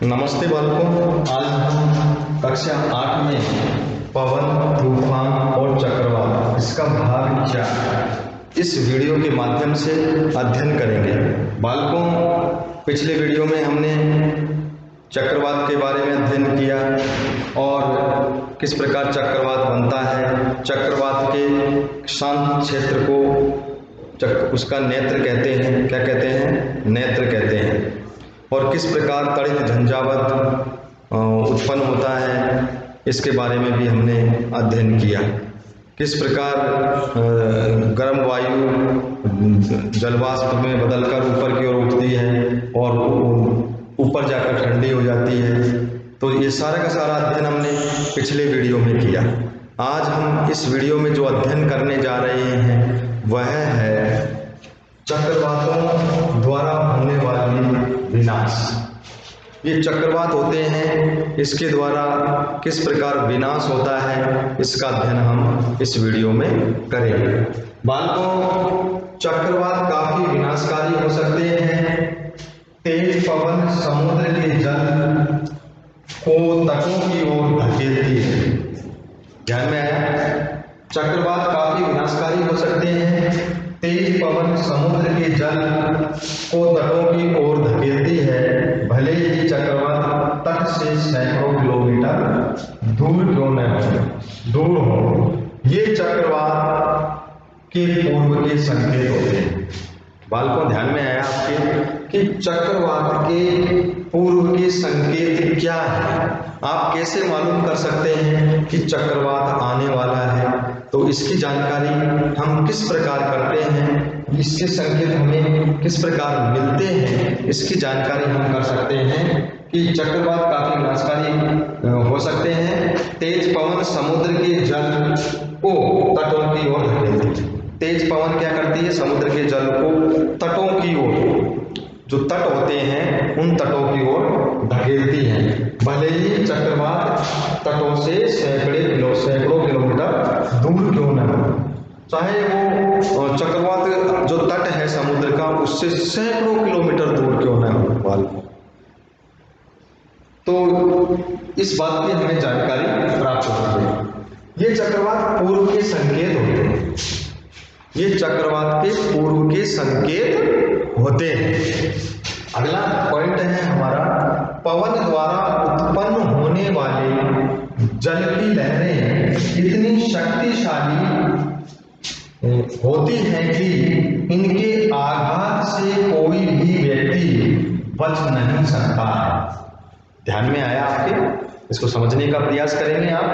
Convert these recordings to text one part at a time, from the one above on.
नमस्ते बालकों, आज हम कक्षा 8 में पवन, तूफान और चक्रवात इसका भाग 4 इस वीडियो के माध्यम से अध्ययन करेंगे। बालकों, पिछले वीडियो में हमने चक्रवात के बारे में अध्ययन किया और किस प्रकार चक्रवात बनता है। चक्रवात के शांत क्षेत्र को उसका नेत्र कहते हैं। क्या कहते हैं? नेत्र कहते हैं। और किस प्रकार तड़ित झंझावात उत्पन्न होता है, इसके बारे में भी हमने अध्ययन किया। किस प्रकार गर्म वायु जलवाष्प में बदलकर ऊपर की ओर उठती है और ऊपर जाकर ठंडी हो जाती है। तो ये सारा का सारा अध्ययन हमने पिछले वीडियो में किया। आज हम इस वीडियो में जो अध्ययन करने जा रहे हैं वह है चक्रवातों द्वारा होने वाली विनाश। ये चक्रवात होते हैं, इसके द्वारा किस प्रकार विनाश होता है, इसका अध्ययन हम इस वीडियो में करेंगे। बालकों, चक्रवात काफी विनाशकारी हो सकते हैं। तेज पवन समुद्र के जल को तटों की ओर धकेलती है। ध्यान में आया? चक्रवात काफी विनाशकारी हो सकते हैं। तेज पवन समुद्र के जल को तटों की ओर धकेलती है, भले ही चक्रवात तट से सैकड़ों किलोमीटर दूर हो। ये चक्रवात के पूर्व के संकेत होते हैं। बालकों, ध्यान में आया आपके कि चक्रवात के पूर्व के संकेत क्या है? आप कैसे मालूम कर सकते हैं कि चक्रवात आने वाला है? तो इसकी जानकारी हम किस प्रकार करते हैं, इसके संकेत हमें किस प्रकार मिलते हैं, इसकी जानकारी हम कर सकते हैं कि चक्रवात काफी विनाशकारी हो सकते हैं। तेज पवन समुद्र के जल को तटों की ओर धकेलती है। तेज पवन क्या करती है? समुद्र के जल को तटों की ओर, जो तट होते हैं उन तटों की ओर धकेलती है, भले ही चक्रवात तटों से सैकड़ों किलोमीटर दूर क्यों न हो। चाहे वो चक्रवात जो तट है समुद्र का उससे सैकड़ों किलोमीटर दूर क्यों न हो। बालकों, तो इस बात की हमें जानकारी प्राप्त होती है। ये चक्रवात पूर्व के संकेत होते हैं। ये चक्रवात के पूर्व के संकेत होते हैं। अगला पॉइंट है हमारा, पवन द्वारा उत्पन्न होने वाले जल की लहरें इतनी शक्तिशाली होती हैं कि इनके आघात से कोई भी व्यक्ति बच नहीं सकता है। ध्यान में आया आपके? इसको समझने का प्रयास करेंगे आप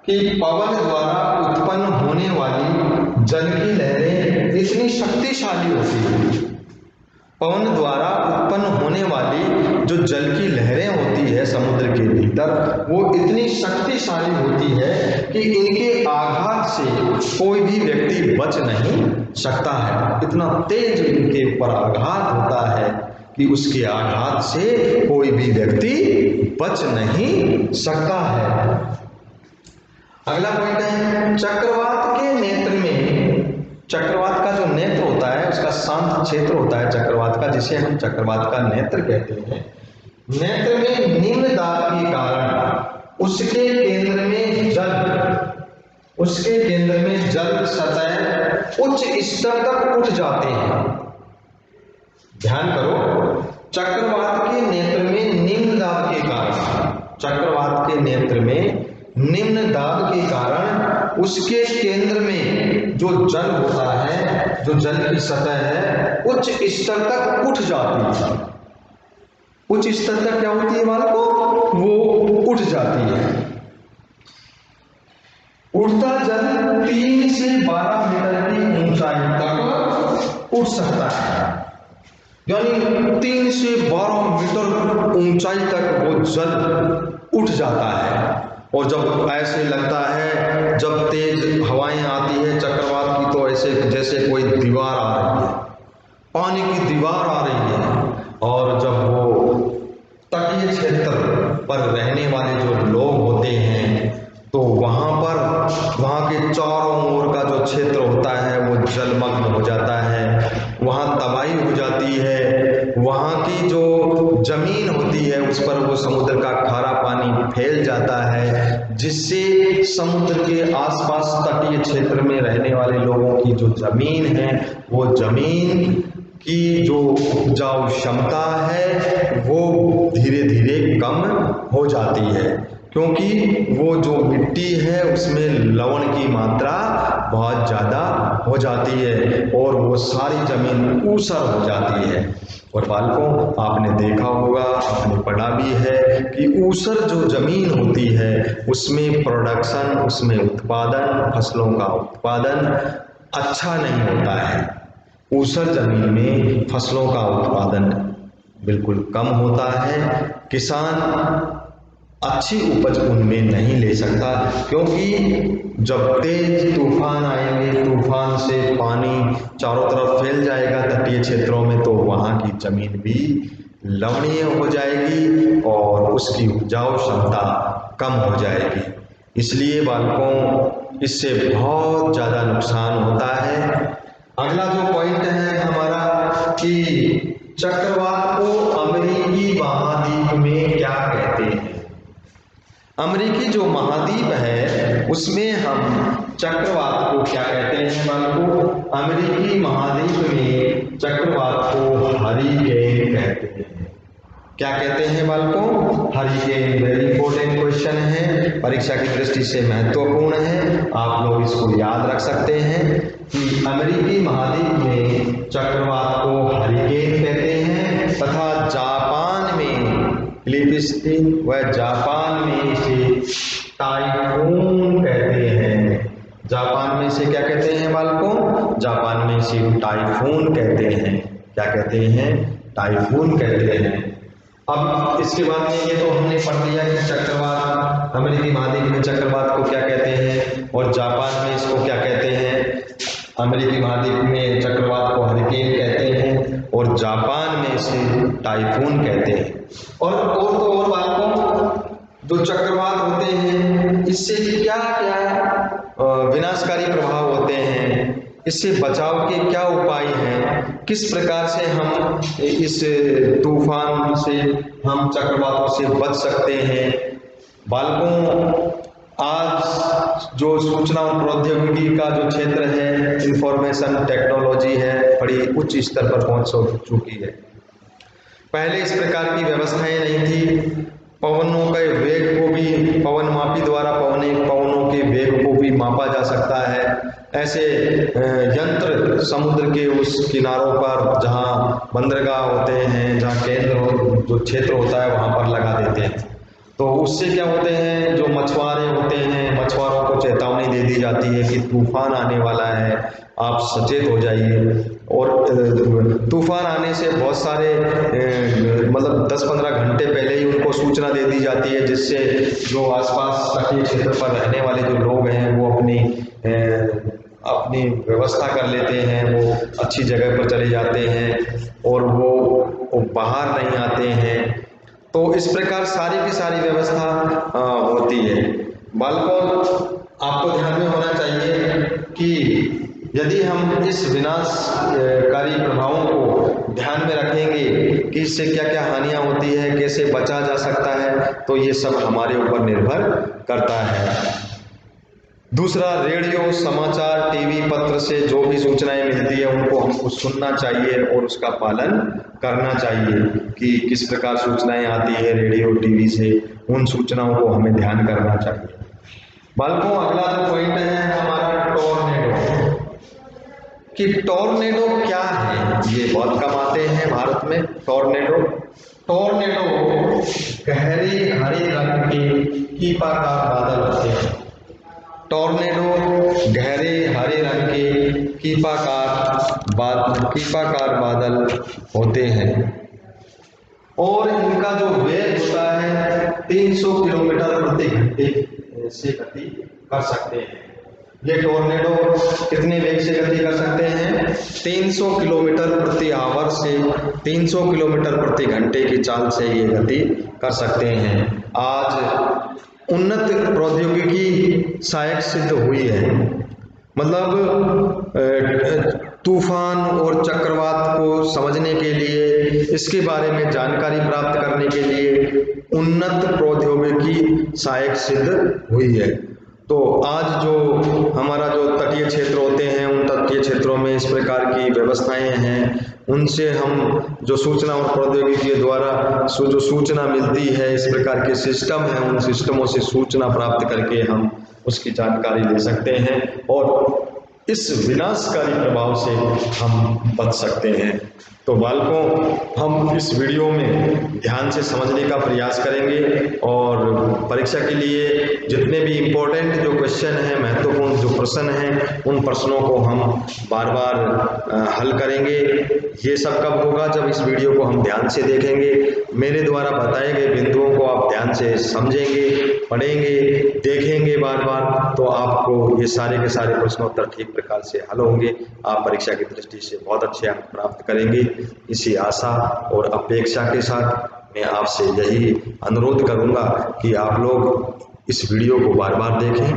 कि पवन द्वारा उत्पन्न होने वाली जल की लहरें इतनी शक्तिशाली होती हैं। पवन द्वारा उत्पन्न होने वाली जो जल की लहरें होती है समुद्र के भीतर, वो इतनी शक्तिशाली होती है कि इनके आघात से कोई भी व्यक्ति बच नहीं सकता है। इतना तेज इनके ऊपर आघात होता है कि उसके आघात से कोई भी व्यक्ति बच नहीं सकता है। अगला पॉइंट है, चक्रवात के नेत्र में, चक्रवात का जो नेत्र होता है उसका शांत क्षेत्र होता है चक्रवात का, जिसे हम चक्रवात का नेत्र कहते हैं। नेत्र में निम्न दाब के कारण उसके केंद्र में जल सतह उच्च स्तर तक उठ जाते हैं। ध्यान करो, चक्रवात के नेत्र में निम्न दाब के कारण, चक्रवात के नेत्र में निम्न दाब के कारण उसके केंद्र में जो जल होता है, जो जल की सतह है, उच्च स्तर तक उठ जाती है। उच्च स्तर तक क्या होती है बालकों? वो उठ जाती है। उड़ता जल 3 से 12 मीटर की ऊंचाई तक उठ सकता है, यानी 3 से 12 मीटर ऊंचाई तक वो जल उठ जाता है। और जब ऐसे लगता है, जब तेज हवाएं आती है चक्रवात की, तो ऐसे जैसे कोई दीवार आ रही है, पानी की दीवार आ रही है। और जब वो तटीय क्षेत्र पर रहने वाले जो लोग होते हैं, तो वहाँ के चारों ओर का जो क्षेत्र होता है वो जलमग्न हो जाता है, वहाँ तबाही हो जाती है। वहाँ की जो जमीन होती है उस पर वो समुद्र का खारा पानी फैल जाता है, जिससे समुद्र के आसपास तटीय क्षेत्र में रहने वाले लोगों की जो जमीन है वो जमीन की जो उपजाऊ क्षमता है वो धीरे धीरे कम हो जाती है, क्योंकि वो जो मिट्टी है उसमें लवण की मात्रा बहुत ज़्यादा हो जाती है और वो सारी जमीन ऊसर हो जाती है। और बालकों, आपने देखा होगा, आपने पढ़ा भी है कि ऊसर जो जमीन होती है उसमें प्रोडक्शन, उसमें उत्पादन, फसलों का उत्पादन अच्छा नहीं होता है। ऊसर जमीन में फसलों का उत्पादन बिल्कुल कम होता है, किसान अच्छी उपज उनमें नहीं ले सकता, क्योंकि जब तेज तूफान आएंगे, तूफान से पानी चारों तरफ फैल जाएगा तटीय क्षेत्रों में, तो वहाँ की जमीन भी लवणीय हो जाएगी और उसकी उपजाऊ क्षमता कम हो जाएगी। इसलिए बालकों, इससे बहुत ज़्यादा नुकसान होता है। अगला जो पॉइंट है हमारा कि चक्रवात को अमेरिकी महाद्वीप में क्या कहते हैं। अमेरिकी जो महाद्वीप है उसमें हम चक्रवात को क्या कहते हैं बालकों? अमेरिकी महाद्वीप में चक्रवात को हरिकेन कहते हैं। क्या कहते हैं बालकों? हरिकेन। वेरी इंपॉर्टेंट क्वेश्चन है, परीक्षा की दृष्टि से महत्वपूर्ण है, आप लोग इसको याद रख सकते हैं कि अमेरिकी महाद्वीप में चक्रवात को हरिकेन कहते हैं तथा जापान में, फिलिपींस व जापान में इसे टाइफून कहते हैं। जापान में इसे क्या कहते हैं बालकों? जापान में इसे टाइफून कहते हैं। क्या कहते हैं? टाइफून कहते हैं। अब इसके बाद में ये तो हमने पढ़ लिया कि चक्रवात, अमेरिकी महाद्वीप में चक्रवात को क्या कहते हैं और जापान में इसको क्या कहते हैं। अमेरिकी महाद्वीप में चक्रवात को हरिकेन कहते हैं और जापान में इसे टाइफून कहते हैं। और बालकों, जो चक्रवात होते हैं इससे क्या क्या विनाशकारी प्रभाव होते हैं, इससे बचाव के क्या उपाय हैं, किस प्रकार से हम इस तूफान से, हम चक्रवातों से बच सकते हैं। बालकों, आज जो सूचना और प्रौद्योगिकी का जो क्षेत्र है, इंफॉर्मेशन टेक्नोलॉजी है, बड़ी उच्च स्तर पर पहुंच चुकी है। पहले इस प्रकार की व्यवस्थाएं नहीं थी। पवनों के वेग को भी पवनमापी द्वारा पवनों के वेग को भी मापा जा सकता है। ऐसे यंत्र समुद्र के उस किनारों पर जहाँ बंदरगाह होते हैं, जहाँ केंद्र जो क्षेत्र होता है वहाँ पर लगा देते हैं। तो उससे क्या होते हैं, जो मछुआरे होते हैं, मछुआरों को चेतावनी दे दी जाती है कि तूफान आने वाला है, आप सचेत हो जाइए। और तूफान आने से बहुत सारे मतलब 10-15 घंटे पहले ही उनको सूचना दे दी जाती है, जिससे जो आसपास तटीय क्षेत्र पर रहने वाले जो लोग हैं वो अपनी व्यवस्था कर लेते हैं, वो अच्छी जगह पर चले जाते हैं और वो बाहर नहीं आते हैं। तो इस प्रकार सारी की सारी व्यवस्था होती है। बालकों, आपको ध्यान में होना चाहिए कि यदि हम इस विनाशकारी प्रभावों को ध्यान में रखेंगे कि इससे क्या क्या हानियां होती है, कैसे बचा जा सकता है, तो ये सब हमारे ऊपर निर्भर करता है। दूसरा, रेडियो, समाचार, टीवी, पत्र से जो भी सूचनाएं मिलती है उनको हमको सुनना चाहिए और उसका पालन करना चाहिए कि किस प्रकार सूचनाएं आती है रेडियो टीवी से, उन सूचनाओं को हमें ध्यान करना चाहिए। बालकों, अगला जो पॉइंट है हमारा टॉर्नेडो, कि टॉर्नेडो क्या है। ये बहुत कम आते हैं भारत में। टॉर्नेडो गहरे हरे रंग के कीपाकार बादल होते हैं। टॉर्नेडो गहरे हरे रंग के कीपाकार बादल होते हैं और इनका जो वेग होता है 300 किलोमीटर प्रति घंटे से गति कर सकते हैं। ये टॉर्नेडो कितने वेग से गति कर सकते हैं? 300 किलोमीटर प्रति आवर से 300 किलोमीटर प्रति घंटे की चाल से ये गति कर सकते हैं। आज उन्नत प्रौद्योगिकी सहायक सिद्ध हुई है। मतलब तूफान और चक्रवात को समझने के लिए, इसके बारे में जानकारी प्राप्त करने के लिए उन्नत प्रौद्योगिकी सहायक सिद्ध हुई है। तो आज जो हमारा जो तटीय क्षेत्र होते हैं, उन तटीय क्षेत्रों में इस प्रकार की व्यवस्थाएं हैं, उनसे हम जो सूचना और प्रौद्योगिकी के द्वारा जो सूचना मिलती है, इस प्रकार के सिस्टम हैं, उन सिस्टमों से सूचना प्राप्त करके हम उसकी जानकारी ले सकते हैं और इस विनाशकारी प्रभाव से हम बच सकते हैं। तो बालकों, हम इस वीडियो में ध्यान से समझने का प्रयास करेंगे और परीक्षा के लिए जितने भी इम्पोर्टेंट जो क्वेश्चन हैं, महत्वपूर्ण जो प्रश्न हैं, उन प्रश्नों को हम बार बार हल करेंगे। ये सब कब होगा? जब इस वीडियो को हम ध्यान से देखेंगे। मेरे द्वारा बताए गए बिंदुओं को आप ध्यान से समझेंगे, पढ़ेंगे, देखेंगे बार बार, तो आपको ये सारे के सारे प्रश्नोत्तर ठीक प्रकार से हल होंगे। आप परीक्षा की दृष्टि से बहुत अच्छे अंक प्राप्त करेंगे। इसी आशा और अपेक्षा के साथ मैं आपसे यही अनुरोध करूंगा कि आप लोग इस वीडियो को बार बार देखें,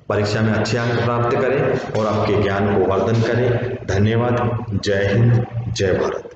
परीक्षा में अच्छे अंक प्राप्त करें और आपके ज्ञान को वर्धन करें। धन्यवाद। जय हिंद, जय भारत।